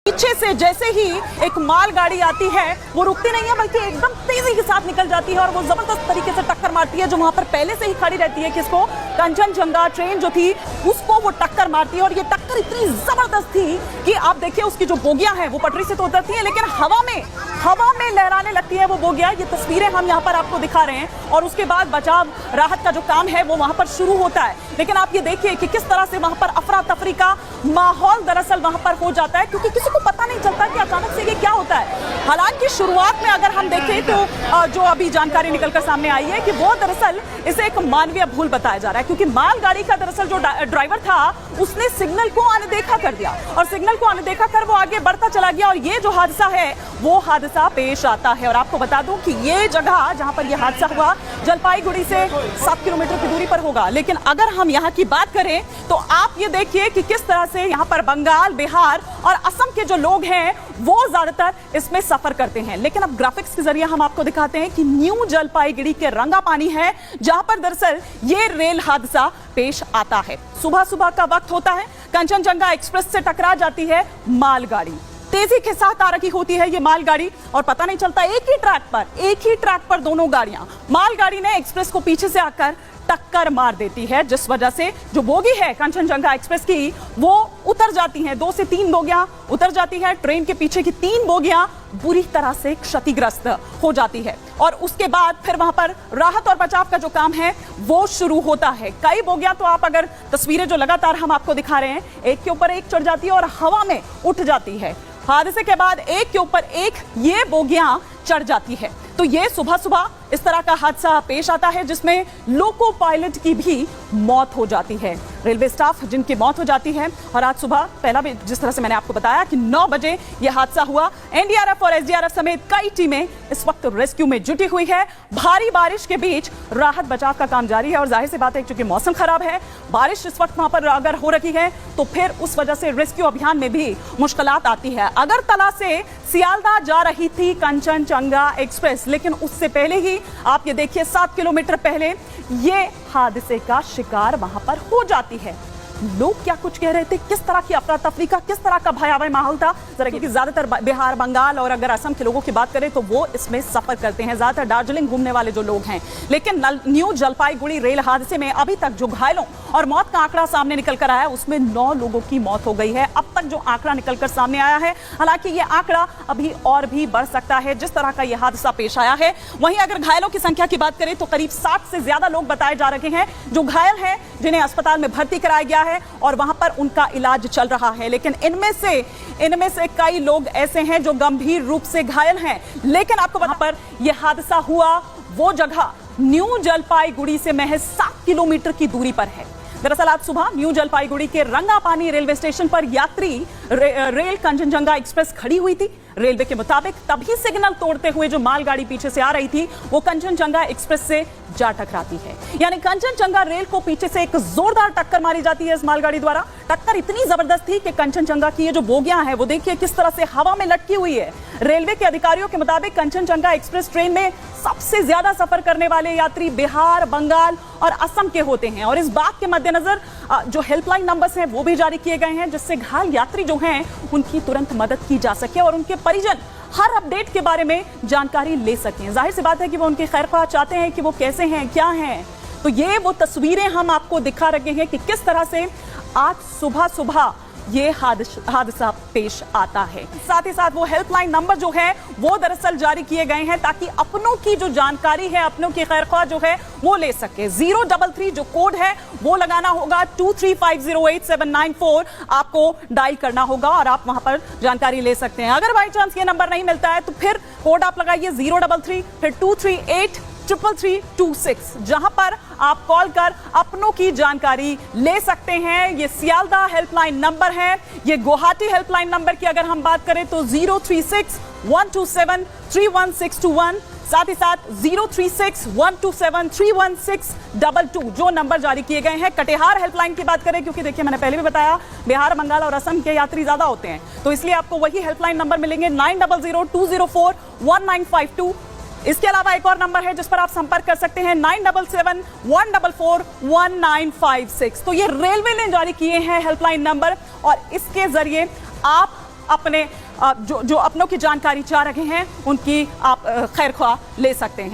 पीछे से जैसे ही एक मालगाड़ी आती है वो रुकती नहीं है, बल्कि एकदम तेजी के साथ निकल जाती है और वो जबरदस्त तरीके से टक्कर मारती है। जो वहां पर पहले से ही खड़ी रहती है, किसको, कंचनजंगा ट्रेन जो थी उसको वो टक्कर मारती है। और ये टक्कर इतनी जबरदस्त थी कि आप देखिए उसकी जो बोगियां हैं वो पटरी से तो उतरती है, लेकिन हवा में लहराने लगती है वो बोगियां। ये तस्वीरें हम यहाँ पर आपको दिखा रहे हैं और उसके बाद बचाव राहत का जो काम है वो वहां पर शुरू होता है। लेकिन आप ये देखिए कि किस तरह से वहां पर अफरा तफरी का माहौल दरअसल वहां पर हो जाता है, क्योंकि किसी को पता नहीं चलता कि अचानक से ये क्या होता है। हालांकि शुरुआत में अगर हम देखें तो जो अभी जानकारी निकलकर सामने आई है कि वो दरअसल इसे एक मानवीय भूल बताया जा रहा है, क्योंकि मालगाड़ी का दरअसल जो ड्राइवर था उसने सिग्नल को अनदेखा कर दिया और सिग्नल को अनदेखा कर वो आगे बढ़ता चला गया और ये जो हादसा है वो हादसा पेश आता है। और आपको बता दूं कि ये जगह जहां पर यह हादसा हुआ जलपाईगुड़ी से 7 किलोमीटर की दूरी पर होगा, लेकिन अगर हम यहाँ की बात करें तो आप ये देखिए कि किस तरह से यहाँ पर बंगाल, बिहार और असम के जो लोग हैं वो ज्यादातर इसमें सफर करते हैं। लेकिन अब ग्राफिक्स के जरिए हम आपको दिखाते हैं कि न्यू जलपाईगुड़ी के रंगापानी है जहां पर दरअसल ये रेल हादसा पेश आता है। सुबह सुबह का वक्त होता है, कंचनजंगा एक्सप्रेस से टकरा जाती है मालगाड़ी। तेजी के साथ आ रही होती है ये मालगाड़ी और पता नहीं चलता एक ही ट्रैक पर दोनों गाड़ियां, मालगाड़ी ने एक्सप्रेस को पीछे से आकर टक्कर मार देती है, जिस वजह से जो बोगी है कंचनजंगा एक्सप्रेस की वो उतर जाती हैं। 2 से 3 बोगियां उतर जाती है। ट्रेन के पीछे की 3 बोगियां बुरी तरह से क्षतिग्रस्त हो जाती है और उसके बाद फिर वहां पर राहत और बचाव का जो काम है वो शुरू होता है। कई बोगियां तो आप अगर तस्वीरें जो लगातार हम आपको दिखा रहे हैं, एक के ऊपर एक चढ़ जाती है और हवा में उठ जाती है। हादसे के बाद एक के ऊपर एक ये बोगियां चढ़ जाती है। तो ये सुबह सुबह इस तरह का हादसा पेश आता है जिसमें लोको पायलट की भी मौत हो जाती है, रेलवे स्टाफ जिनकी मौत हो जाती है। और आज सुबह पहला भी जिस तरह से मैंने आपको बताया कि 9 बजे यह हादसा हुआ। एनडीआरएफ और एसडीआरएफ समेत कई टीमें इस वक्त रेस्क्यू में जुटी हुई है। भारी बारिश के बीच राहत बचाव का काम जारी है और जाहिर सी बात है क्योंकि मौसम खराब है, बारिश इस वक्त वहां पर अगर हो रही है तो फिर उस वजह से रेस्क्यू अभियान में भी मुश्किलात आती है। अगरतला से सियालदह जा रही थी कंचनजंगा एक्सप्रेस, लेकिन उससे पहले ही आप ये देखिए 7 किलोमीटर पहले ये हादसे का शिकार वहां पर हो जाती है। लोग क्या कुछ कह रहे थे, किस तरह की अफरा तफरी का, किस तरह का भयावह माहौल था, जरा क्योंकि ज्यादातर बिहार, बंगाल और अगर असम के लोगों की बात करें तो वो इसमें सफर करते हैं, ज्यादातर दार्जिलिंग घूमने वाले जो लोग हैं। लेकिन न्यू जलपाईगुड़ी रेल हादसे में अभी तक जो घायलों और मौत का आंकड़ा सामने निकल कर आया उसमें 9 लोगों की मौत हो गई है अब तक जो आंकड़ा निकलकर सामने आया है। हालांकि ये आंकड़ा अभी और भी बढ़ सकता है जिस तरह का यह हादसा पेश आया है। वहीं अगर घायलों की संख्या की बात करें तो करीब 60 से ज्यादा लोग बताए जा रहे हैं जो घायल हैं, जिन्हें अस्पताल में भर्ती कराया गया है और वहां पर उनका इलाज चल रहा है। लेकिन इनमें से कई लोग ऐसे हैं जो गंभीर रूप से घायल हैं। लेकिन आपको वहां पर यह हादसा हुआ वो जगह न्यू जलपाईगुड़ी से महज 7 किलोमीटर की दूरी पर है। दरअसल आज सुबह न्यू जलपाईगुड़ी के रंगापानी रेलवे स्टेशन पर यात्री रेल कंचनजंगा एक्सप्रेस खड़ी हुई थी। रेलवे के मुताबिक तभी सिग्नल तोड़ते हुए जो मालगाड़ी पीछे से आ रही थी वो कंचनजंगा एक्सप्रेस से जा टकराती है। यानी कंचनजंगा रेल को पीछे से एक जोरदार टक्कर मारी जाती है इस मालगाड़ी द्वारा। टक्कर इतनी जबरदस्त थी कि कंचनजंगा की ये जो बोगियां हैं वो देखिए किस तरह से हवा में लटकी हुई है। रेलवे के अधिकारियों के मुताबिक कंचनजंगा एक्सप्रेस ट्रेन में सबसे ज्यादा सफर करने वाले यात्री बिहार, बंगाल और असम के होते हैं और इस बात के मद्देनजर जो हेल्पलाइन नंबर्स हैं वो भी जारी किए गए हैं जिससे घायल यात्री जो हैं उनकी तुरंत मदद की जा सके और उनके परिजन हर अपडेट के बारे में जानकारी ले सकें। जाहिर सी बात है कि वो उनके खैरख्वाह चाहते हैं कि वो कैसे हैं, क्या हैं। तो ये वो तस्वीरें हम आपको दिखा रहे हैं कि किस तरह से आज सुबह सुबह ये हादसा पेश आता है। साथ ही साथ वो हेल्पलाइन नंबर जो है वो दरअसल जारी किए गए हैं ताकि अपनों की जो जानकारी है, अपनों की खैरख्वाह जो है वो ले सके। 033 जो कोड है वो लगाना होगा, 23508794 आपको डायल करना होगा और आप वहां पर जानकारी ले सकते हैं। अगर बाई चांस ये नंबर नहीं मिलता है तो फिर कोड आप लगाइए 033 फिर 2383326 जहां पर आप कॉल कर अपनों की जानकारी ले सकते हैं। ये सियालदह हेल्पलाइन नंबर है। ये गुवाहाटी हेल्पलाइन नंबर की अगर हम बात करें तो 036-127-31621, साथ ही साथ 036-127-31622 जो नंबर जारी किए गए हैं। कटिहार हेल्पलाइन की बात करें क्योंकि देखिए मैंने पहले भी बताया बिहार, बंगाल और असम के यात्री ज्यादा होते हैं तो इसलिए आपको वही हेल्पलाइन नंबर मिलेंगे 9002041952। इसके अलावा एक और नंबर है जिस पर आप संपर्क कर सकते हैं 9771441956। तो ये रेलवे ने जारी किए हैं हेल्पलाइन नंबर और इसके जरिए आप अपने जो अपनों की जानकारी चाह रहे हैं उनकी आप खैर ख्वाह ले सकते हैं।